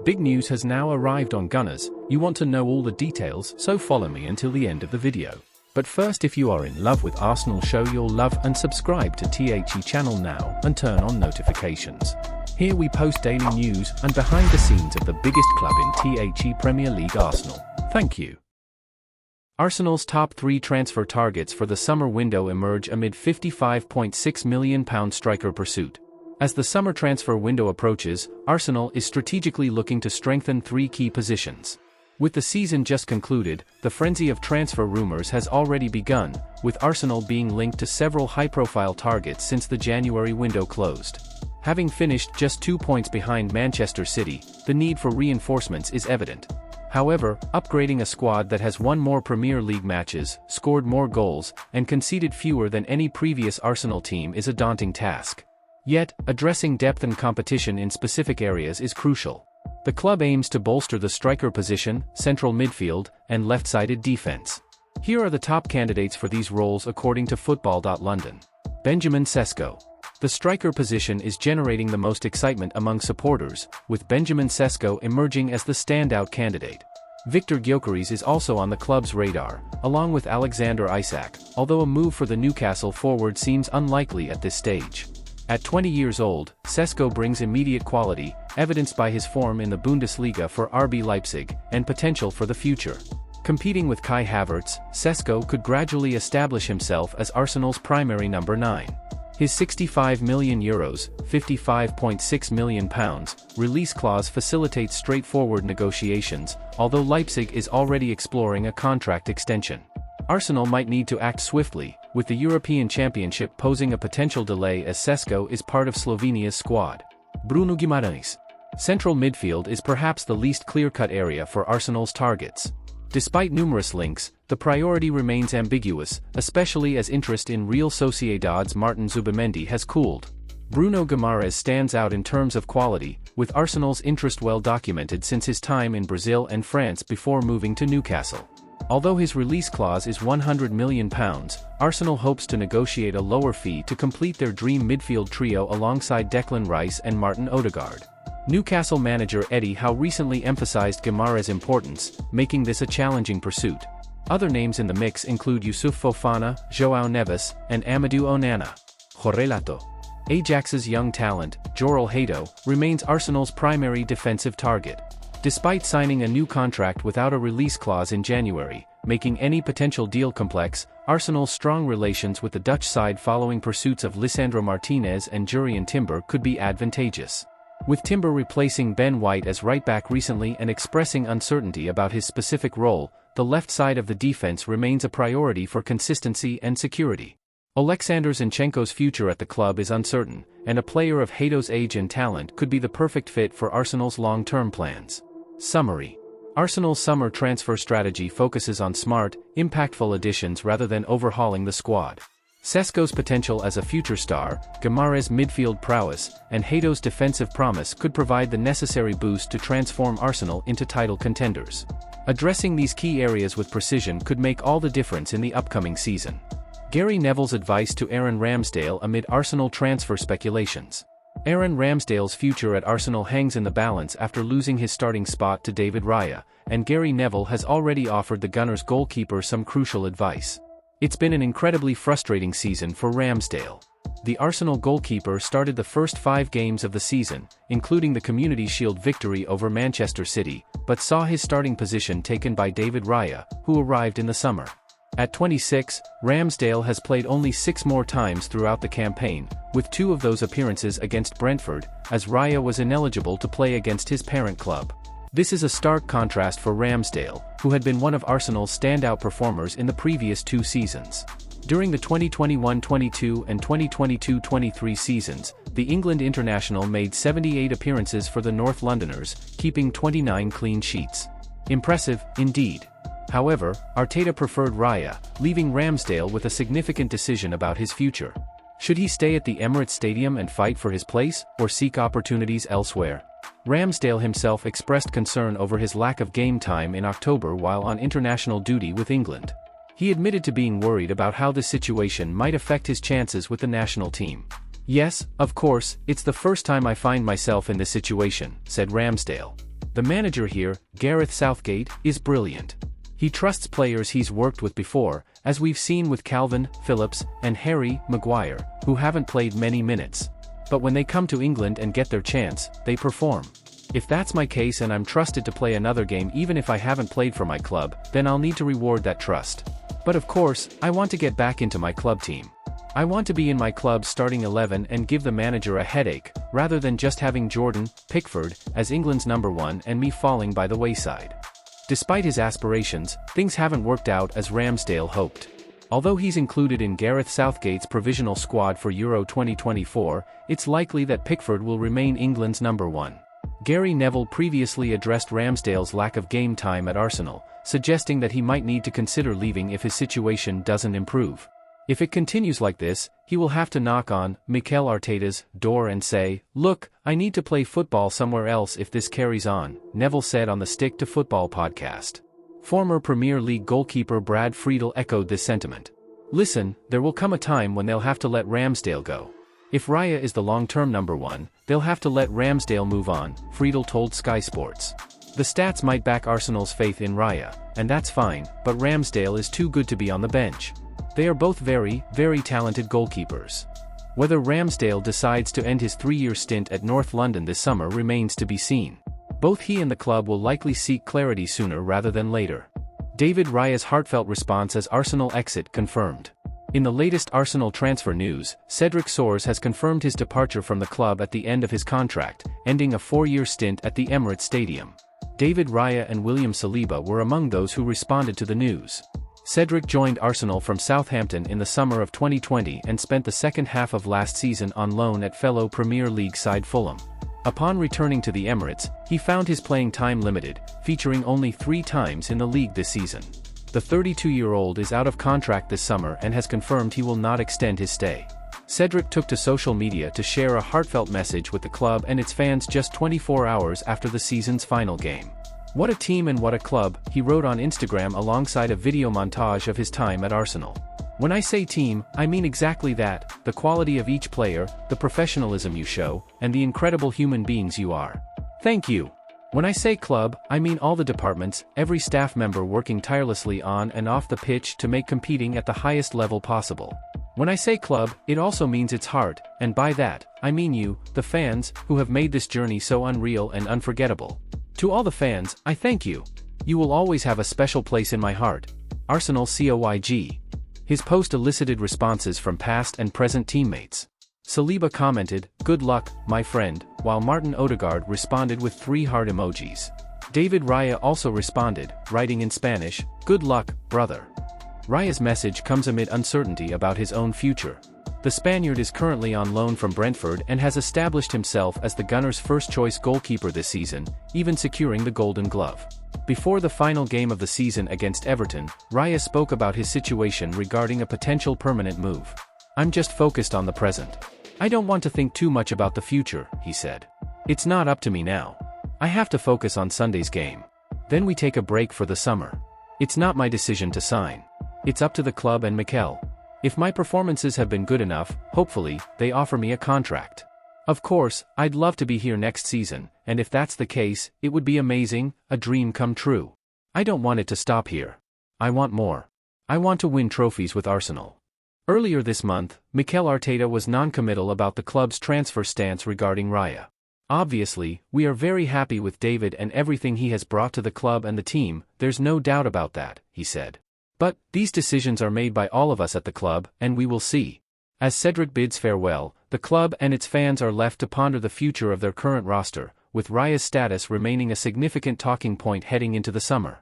Big news has now arrived on Gunners. You want to know all the details, so follow me until the end of the video. But first, if you are in love with Arsenal, show your love and subscribe to THE channel now and turn on notifications. Here we post daily news and behind the scenes of the biggest club in THE Premier League, Arsenal. Thank you. Arsenal's top 3 transfer targets for the summer window emerge amid £55.6 million striker pursuit. As the summer transfer window approaches, Arsenal is strategically looking to strengthen 3 key positions. With the season just concluded, the frenzy of transfer rumors has already begun, with Arsenal being linked to several high-profile targets since the January window closed. Having finished just 2 points behind Manchester City, the need for reinforcements is evident. However, upgrading a squad that has won more Premier League matches, scored more goals, and conceded fewer than any previous Arsenal team is a daunting task. Yet, addressing depth and competition in specific areas is crucial. The club aims to bolster the striker position, central midfield, and left-sided defense. Here are the top candidates for these roles according to Football.London. Benjamin Sesko. The striker position is generating the most excitement among supporters, with Benjamin Sesko emerging as the standout candidate. Victor Gyökeres is also on the club's radar, along with Alexander Isak, although a move for the Newcastle forward seems unlikely at this stage. At 20 years old, Sesko brings immediate quality, evidenced by his form in the Bundesliga for RB Leipzig, and potential for the future. Competing with Kai Havertz, Sesko could gradually establish himself as Arsenal's primary number 9. His €65 million (£55.6 million) release clause facilitates straightforward negotiations, although Leipzig is already exploring a contract extension. Arsenal might need to act swiftly, with the European Championship posing a potential delay as Sesko is part of Slovenia's squad. Bruno Guimarães. Central midfield is perhaps the least clear-cut area for Arsenal's targets. Despite numerous links, the priority remains ambiguous, especially as interest in Real Sociedad's Martin Zubimendi has cooled. Bruno Guimarães stands out in terms of quality, with Arsenal's interest well documented since his time in Brazil and France before moving to Newcastle. Although his release clause is £100 million, Arsenal hopes to negotiate a lower fee to complete their dream midfield trio alongside Declan Rice and Martin Odegaard. Newcastle manager Eddie Howe recently emphasized Guimarães' importance, making this a challenging pursuit. Other names in the mix include Youssouf Fofana, João Neves, and Amadou Onana. Jorge Lato. Ajax's young talent, Joral Hato, remains Arsenal's primary defensive target. Despite signing a new contract without a release clause in January, making any potential deal complex, Arsenal's strong relations with the Dutch side following pursuits of Lisandro Martinez and Jurrien Timber could be advantageous. With Timber replacing Ben White as right-back recently and expressing uncertainty about his specific role, the left side of the defense remains a priority for consistency and security. Oleksandr Zinchenko's future at the club is uncertain, and a player of Hato's age and talent could be the perfect fit for Arsenal's long-term plans. Summary. Arsenal's summer transfer strategy focuses on smart, impactful additions rather than overhauling the squad. Sesko's potential as a future star, Guimarães' midfield prowess, and Hato's defensive promise could provide the necessary boost to transform Arsenal into title contenders. Addressing these key areas with precision could make all the difference in the upcoming season. Gary Neville's advice to Aaron Ramsdale amid Arsenal transfer speculations. Aaron Ramsdale's future at Arsenal hangs in the balance after losing his starting spot to David Raya, and Gary Neville has already offered the Gunners goalkeeper some crucial advice. It's been an incredibly frustrating season for Ramsdale. The Arsenal goalkeeper started the first 5 games of the season, including the Community Shield victory over Manchester City, but saw his starting position taken by David Raya, who arrived in the summer. At 26, Ramsdale has played only 6 more times throughout the campaign, with 2 of those appearances against Brentford, as Raya was ineligible to play against his parent club. This is a stark contrast for Ramsdale, who had been one of Arsenal's standout performers in the previous 2 seasons. During the 2021-22 and 2022-23 seasons, the England international made 78 appearances for the North Londoners, keeping 29 clean sheets. Impressive, indeed. However, Arteta preferred Raya, leaving Ramsdale with a significant decision about his future. Should he stay at the Emirates Stadium and fight for his place, or seek opportunities elsewhere? Ramsdale himself expressed concern over his lack of game time in October while on international duty with England. He admitted to being worried about how this situation might affect his chances with the national team. "Yes, of course, it's the first time I find myself in this situation," said Ramsdale. The manager here, Gareth Southgate, is brilliant. He trusts players he's worked with before, as we've seen with Calvin Phillips and Harry Maguire, who haven't played many minutes. But when they come to England and get their chance, they perform. If that's my case and I'm trusted to play another game even if I haven't played for my club, then I'll need to reward that trust. But of course, I want to get back into my club team. I want to be in my club's starting 11 and give the manager a headache, rather than just having Jordan Pickford as England's number 1 and me falling by the wayside. Despite his aspirations, things haven't worked out as Ramsdale hoped. Although he's included in Gareth Southgate's provisional squad for Euro 2024, it's likely that Pickford will remain England's number 1. Gary Neville previously addressed Ramsdale's lack of game time at Arsenal, suggesting that he might need to consider leaving if his situation doesn't improve. If it continues like this, he will have to knock on Mikel Arteta's door and say, "Look, I need to play football somewhere else if this carries on," Neville said on the Stick to Football podcast. Former Premier League goalkeeper Brad Friedel echoed this sentiment. "Listen, there will come a time when they'll have to let Ramsdale go. If Raya is the long-term number 1, they'll have to let Ramsdale move on," Friedel told Sky Sports. The stats might back Arsenal's faith in Raya, and that's fine, but Ramsdale is too good to be on the bench. They are both very, very talented goalkeepers. Whether Ramsdale decides to end his 3-year stint at North London this summer remains to be seen. Both he and the club will likely seek clarity sooner rather than later. David Raya's heartfelt response as Arsenal exit confirmed. In the latest Arsenal transfer news, Cedric Soares has confirmed his departure from the club at the end of his contract, ending a 4-year stint at the Emirates Stadium. David Raya and William Saliba were among those who responded to the news. Cedric joined Arsenal from Southampton in the summer of 2020 and spent the second half of last season on loan at fellow Premier League side Fulham. Upon returning to the Emirates, he found his playing time limited, featuring only 3 times in the league this season. The 32-year-old is out of contract this summer and has confirmed he will not extend his stay. Cedric took to social media to share a heartfelt message with the club and its fans just 24 hours after the season's final game. "What a team and what a club," he wrote on Instagram alongside a video montage of his time at Arsenal. "When I say team, I mean exactly that, the quality of each player, the professionalism you show, and the incredible human beings you are. Thank you. When I say club, I mean all the departments, every staff member working tirelessly on and off the pitch to make competing at the highest level possible. When I say club, it also means its heart, and by that, I mean you, the fans, who have made this journey so unreal and unforgettable. To all the fans, I thank you. You will always have a special place in my heart. Arsenal COYG." His post elicited responses from past and present teammates. Saliba commented, "Good luck, my friend," while Martin Odegaard responded with 3 heart emojis. David Raya also responded, writing in Spanish, "Good luck, brother." Raya's message comes amid uncertainty about his own future. The Spaniard is currently on loan from Brentford and has established himself as the Gunners' first-choice goalkeeper this season, even securing the Golden Glove. Before the final game of the season against Everton, Raya spoke about his situation regarding a potential permanent move. "I'm just focused on the present. I don't want to think too much about the future," he said. "It's not up to me now. I have to focus on Sunday's game. Then we take a break for the summer. It's not my decision to sign. It's up to the club and Mikel. If my performances have been good enough, hopefully, they offer me a contract. Of course, I'd love to be here next season, and if that's the case, it would be amazing, a dream come true. I don't want it to stop here. I want more. I want to win trophies with Arsenal." Earlier this month, Mikel Arteta was non-committal about the club's transfer stance regarding Raya. "Obviously, we are very happy with David and everything he has brought to the club and the team, there's no doubt about that," he said. "But, these decisions are made by all of us at the club, and we will see." As Cedric bids farewell, the club and its fans are left to ponder the future of their current roster, with Raya's status remaining a significant talking point heading into the summer.